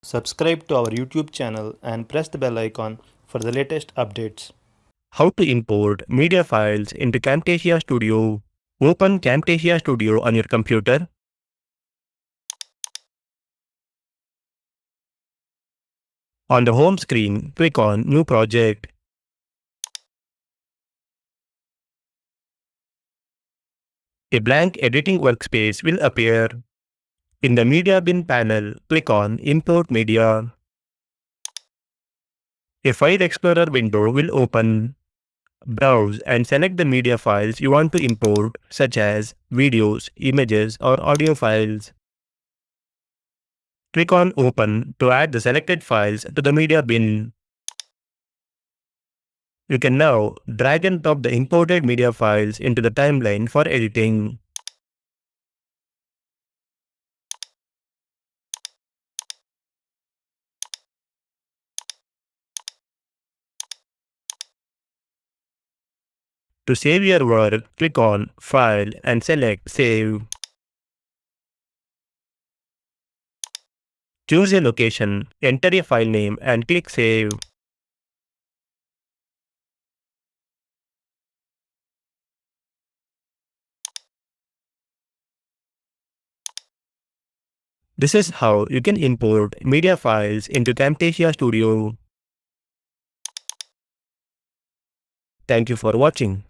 Subscribe to our YouTube channel and press the bell icon for the latest updates. How to import media files into Camtasia Studio. Open Camtasia Studio on your computer. On the home screen, click on New Project. A blank editing workspace will appear. In the Media Bin panel, click on Import Media. A File Explorer window will open. Browse and select the media files you want to import, such as videos, images, or audio files. Click on Open to add the selected files to the media bin. You can now drag and drop the imported media files into the timeline for editing. To save your work, click on File and select Save. Choose a location, enter a file name and click Save. This is how you can import media files into Camtasia Studio. Thank you for watching.